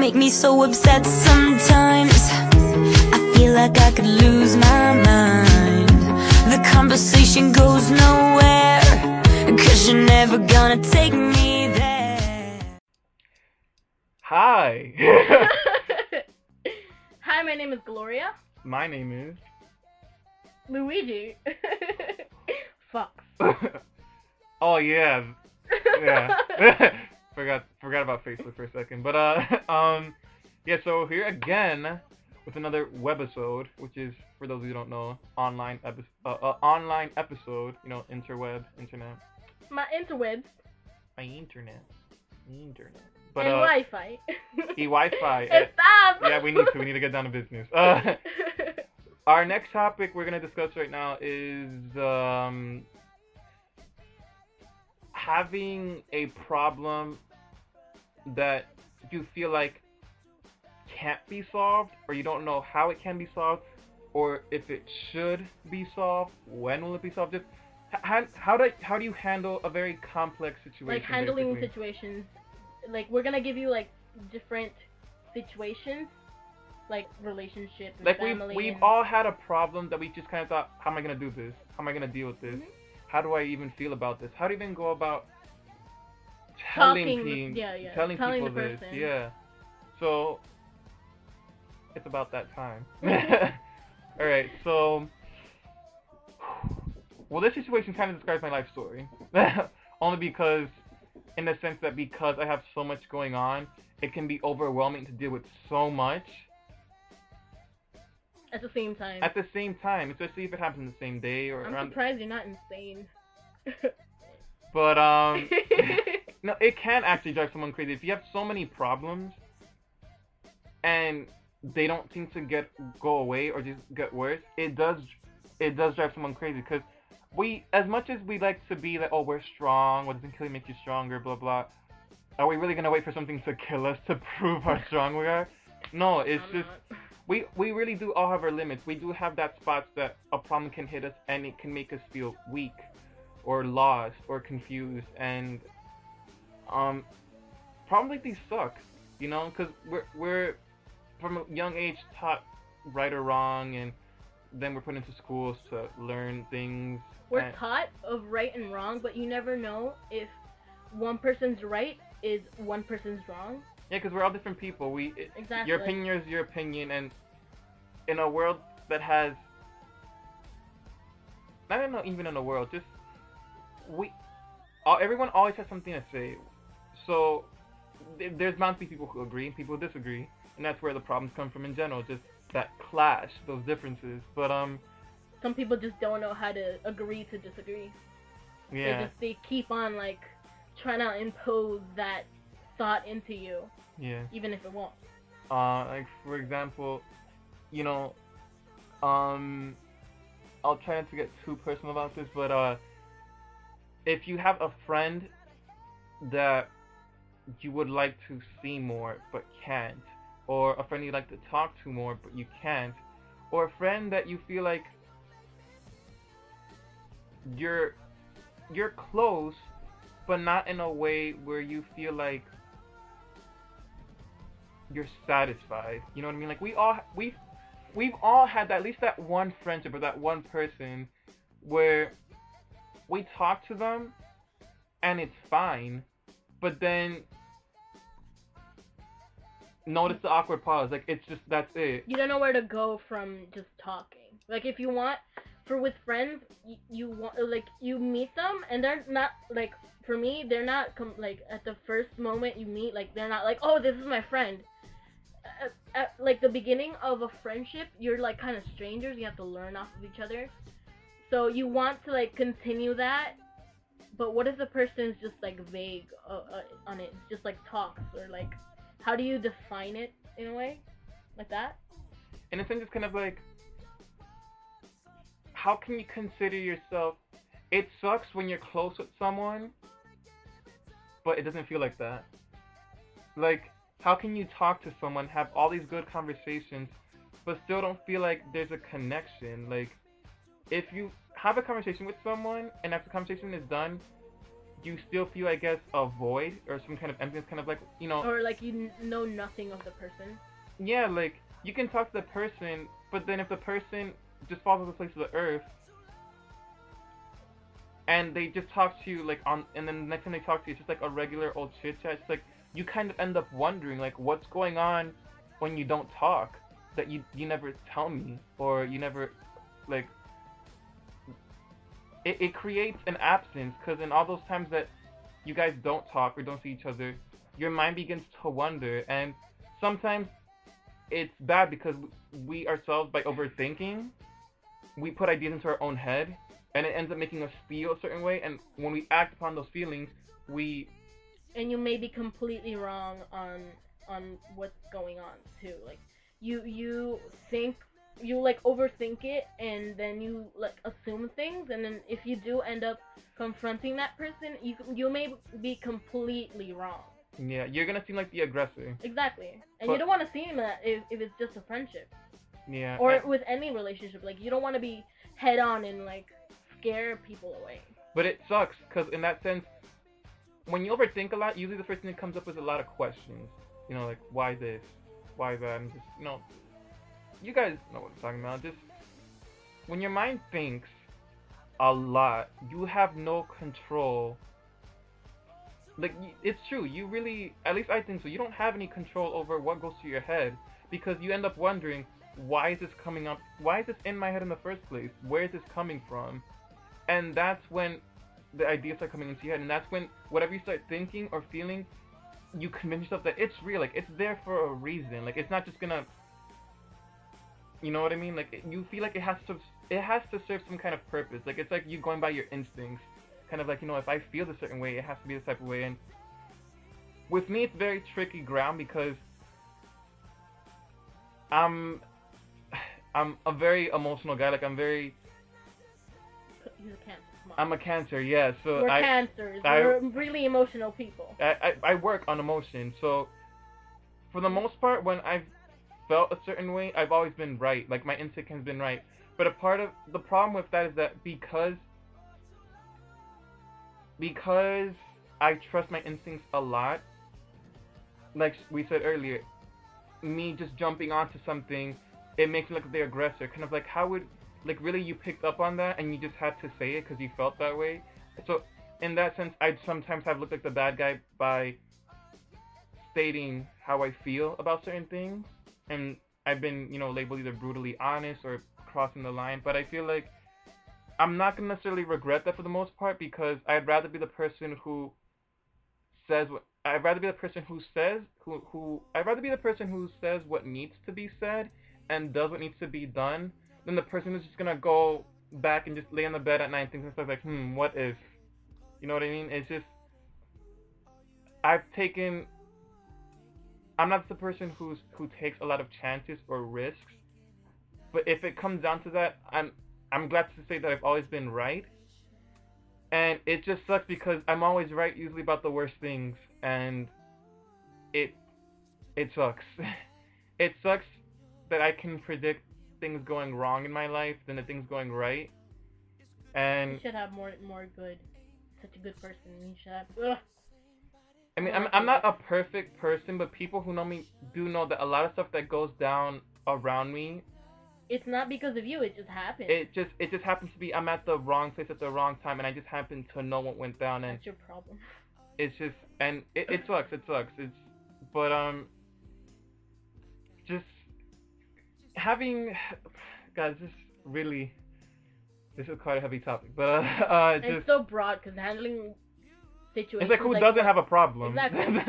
make me so upset sometimes. I feel like I could lose my mind. The conversation goes nowhere, 'cause you're never gonna take me there. Hi. Hi, my name is Gloria. My name is Luigi. Fox. Oh yeah. Forgot about Facebook for a second. But yeah, so here again with another webisode, which is, for those of you who don't know, online episode, you know, interweb, internet. My interwebs. My internet. But and Wi-Fi. Wi-Fi. Stop! Yeah, we need to get down to business. Our next topic we're gonna discuss right now is having a problem that you feel like can't be solved, or you don't know how it can be solved, or if it should be solved. When will it be solved? Just how do you handle a very complex situation? Like handling basically? situations. Like, we're gonna give you like different situations, like relationships, and like family. we've all had a problem that we just kind of thought, how am I gonna do this? How am I gonna deal with this? Mm-hmm. How do I even feel about this? How do you even go about telling people this? Yeah. So it's about that time. All right. So, well, this situation kind of describes my life story. Only because, in the sense that because I have so much going on, it can be overwhelming to deal with so much. At the same time. At the same time, especially if it happens in the same day or I'm around. surprised you're not insane. But no, it can actually drive someone crazy if you have so many problems and they don't seem to go away or just get worse. It does drive someone crazy, because as much as we like to be like, oh, we're strong, what doesn't kill you make you stronger, blah blah. Are we really gonna wait for something to kill us to prove how strong we are? No, it's just. We really do all have our limits. We do have that spots that a problem can hit us and it can make us feel weak or lost or confused, and problems like these suck, you know, because we're from a young age taught right or wrong, and then we're put into schools to learn things. We're taught of right and wrong, but you never know if one person's right is one person's wrong. Yeah, because we're all different people. Exactly. Your opinion is your opinion, and in a world that has, I don't know, even in a world, just everyone always has something to say. So there's bound to be people who agree and people who disagree, and that's where the problems come from in general. Just that clash, those differences. But some people just don't know how to agree to disagree. Yeah. They keep on like trying to impose that thought into you. Yeah. Even if it won't. Like for example, you know, I'll try not to get too personal about this, but if you have a friend that you would like to see more but can't, or a friend you'd like to talk to more but you can't, or a friend that you feel like you're close but not in a way where you feel like you're satisfied. You know what I mean? Like we've all had at least that one friendship or that one person where we talk to them and it's fine, but then notice the awkward pause. Like, it's just, that's it. You don't know where to go from just talking. Like, if you want, with friends, you want, like, you meet them and they're not, like, for me, they're not, like, at the first moment you meet, like, they're not like, oh, this is my friend. At like, the beginning of a friendship, you're, like, kind of strangers. You have to learn off of each other. So you want to, like, continue that, but what if the person is just, like, vague on it? It's just, like, talks, or, like, how do you define it in a way? Like that? In a sense, it's kind of like, how can you consider yourself... It sucks when you're close with someone, but it doesn't feel like that. Like, how can you talk to someone, have all these good conversations, but still don't feel like there's a connection? Like, if you have a conversation with someone, and after the conversation is done, you still feel, I guess, a void or some kind of emptiness, kind of like, you know, Or like you know nothing of the person. yeah, like you can talk to the person, but then if the person just falls off the face of the earth and they just talk to you like and then the next time they talk to you, it's just like a regular old chit chat. It's like you kind of end up wondering like what's going on when you don't talk, that you never tell me, or you never like. It creates an absence, because in all those times that you guys don't talk or don't see each other, your mind begins to wonder, and sometimes it's bad because we ourselves, by overthinking, we put ideas into our own head, and it ends up making us feel a certain way, and when we act upon those feelings, we... And you may be completely wrong on what's going on too. Like you think, you like overthink it, and then you like assume things, and then if you do end up confronting that person, you may be completely wrong. Yeah, you're gonna seem like the aggressor. Exactly. And But- you don't want to seem that if it's just a friendship. Yeah. Or and- with any relationship. Like, you don't want to be head on and, like, scare people away. But it sucks, because in that sense, when you overthink a lot, usually the first thing that comes up is a lot of questions. You know, like, why this? Why that? And just, you know, you guys know what I'm talking about. Just, when your mind thinks a lot, you have no control. Like, it's true, you really, at least I think so, you don't have any control over what goes through your head, because you end up wondering, why is this coming up? Why is this in my head in the first place? Where is this coming from? And that's when the ideas start coming into your head, and that's when whatever you start thinking or feeling, you convince yourself that it's real, like it's there for a reason, like it's not just gonna, you know what I mean? Like you feel like it has to serve some kind of purpose. Like it's like you going by your instincts, kind of like, you know, if I feel a certain way, it has to be this type of way. And with me, it's very tricky ground, because I'm a very emotional guy. Like I'm very... He's a Cancer. Come on. I'm a Cancer, yeah. So We're Cancers. We're really emotional people. I work on emotion. So for the most part, when I've felt a certain way, I've always been right. Like my instinct has been right. But a part of the problem with that is that because I trust my instincts a lot, like we said earlier, me just jumping onto something, it makes me look like the aggressor. Kind of like, how would, like, really you picked up on that and you just had to say it because you felt that way. So in that sense, I sometimes have looked like the bad guy by stating how I feel about certain things, and I've been, you know, labeled either brutally honest or crossing the line. But I feel like I'm not gonna necessarily regret that for the most part, because I'd rather be the person who says what I'd rather be the person who says I'd rather be the person who says what needs to be said and does what needs to be done, than the person who's just gonna go back and just lay on the bed at night and think stuff like, what if? You know what I mean? It's just, I'm not the person who takes a lot of chances or risks, but if it comes down to that, I'm glad to say that I've always been right. And it just sucks because I'm always right usually about the worst things, and it sucks. It sucks that I can predict things going wrong in my life than the things going right. And You should have more good. Such a good person. You should have. Ugh. I mean, I'm not a perfect person, but people who know me do know that a lot of stuff that goes down around me, It's not because of you. It just happened. it just happens to be I'm at the wrong place at the wrong time, and I just happen to know what went down, and That's your problem. it's just, and it sucks. But just having, guys, this is quite a heavy topic, but And just it's so broad because handling situations. it's like who doesn't have a problem? Exactly.